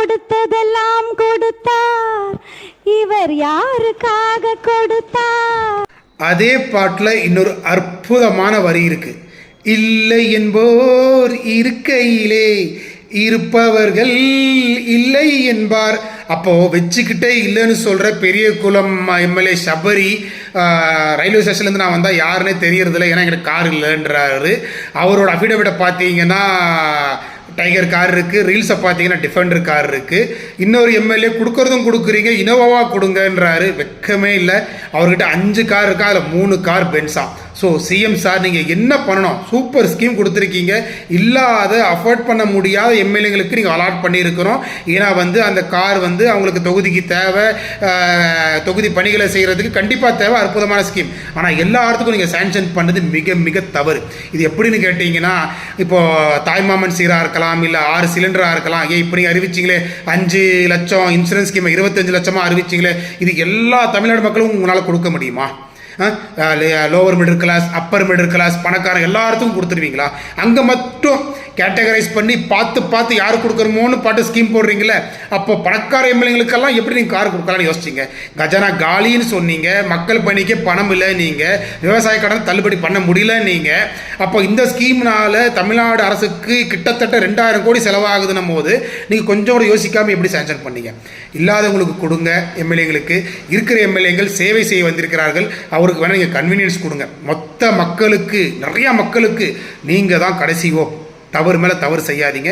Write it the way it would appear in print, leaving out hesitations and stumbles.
கொடுத்ததெல்லாம் கொடுத்தார், இவர் யாருக்காக கொடுத்தார்? அதே பாட்டில் இன்னொரு அற்புதமான வரி இருக்கு. இல்லை என்போர் இருக்கையிலே இருப்பவர்கள் இல்லை என்பார். அப்போ வச்சுக்கிட்டே இல்லைன்னு சொல்ற பெரிய குளம் எம்எல்ஏ சபரி ரயில்வே ஸ்டேஷன்லேருந்து நான் வந்தால் யாருன்னே தெரியறதில்ல, ஏன்னா எங்களுக்கு கார் இல்லைன்றாரு. அவரோட அஃபிடவிட்டை பார்த்தீங்கன்னா டைகர் கார் இருக்குது, ரீல்ஸை பார்த்தீங்கன்னா டிஃபெண்டர் கார் இருக்குது. இன்னொரு எம்எல்ஏ கொடுக்குறதும் கொடுக்குறீங்க, இனோவாவாக கொடுங்கன்றாரு. வெக்கமே இல்லை. அவர்கிட்ட 5 கார் இருக்கா, அதில் 3 கார் பென்ஸா. ஸோ சிஎம் சார் நீங்கள் என்ன பண்ணணும்? சூப்பர் ஸ்கீம் கொடுத்துருக்கீங்க. இல்லாத அஃபோர்ட் பண்ண முடியாத எம்எல்ஏங்களுக்கு நீங்கள் அலாட் பண்ணியிருக்கிறோம். ஏன்னா அந்த கார் அவங்களுக்கு தொகுதிக்கு தேவை, தொகுதி பணிகளை செய்கிறதுக்கு கண்டிப்பாக தேவை. அற்புதமான ஸ்கீம். ஆனால் எல்லா இடத்துக்கும் நீங்கள் சேங்ஷன் பண்ணது மிக மிக தவறு. இது எப்படின்னு கேட்டிங்கன்னா, இப்போது தாய்மாமன் சீராக இருக்கலாம், இல்லை 6 சிலிண்டராக இருக்கலாம். ஏன் இப்போ நீங்கள் அறிவிச்சிங்களே 5 லட்சம் இன்சூரன்ஸ் ஸ்கீமை 25 லட்சமாக அறிவிச்சிங்களே, இது எல்லா தமிழ்நாடு மக்களும் உங்களால் கொடுக்க முடியுமா? Lower middle class, upper middle class, பணக்காரன் எல்லாத்துக்கும் கொடுத்துருவீங்களா? அங்கே மட்டும் கேட்டகரைஸ் பண்ணி பார்த்து யார் கொடுக்குறமோன்னு பாட்டு ஸ்கீம் போடுறீங்களே. அப்போ பணக்கார எம்எல்ஏங்களுக்கெல்லாம் எப்படி நீங்கள் கார் கொடுக்கலாம்னு யோசிச்சிங்க? கஜானா காலின்னு சொன்னீங்க, மக்கள் பணிக்கே பணம் இல்லை, நீங்கள் விவசாய கடன் தள்ளுபடி பண்ண முடியல நீங்கள். அப்போ இந்த ஸ்கீம்னால தமிழ்நாடு அரசுக்கு கிட்டத்தட்ட 2000 கோடி செலவாகுதுன்னும் போது நீங்கள் கொஞ்சம் கூட யோசிக்காமல் எப்படி சேங்ஷன் பண்ணீங்க? இல்லாதவங்களுக்கு கொடுங்க. எம்எல்ஏங்களுக்கு இருக்கிற எம்எல்ஏங்கள் சேவை செய்ய வந்திருக்கிறார்கள், அவருக்கு வேணால் நீங்கள் கன்வீனியன்ஸ் கொடுங்க. மொத்த மக்களுக்கு, நிறையா மக்களுக்கு நீங்கள் தான் கடைசிவோ. தவறு மேலே தவறு செய்யாதீங்க.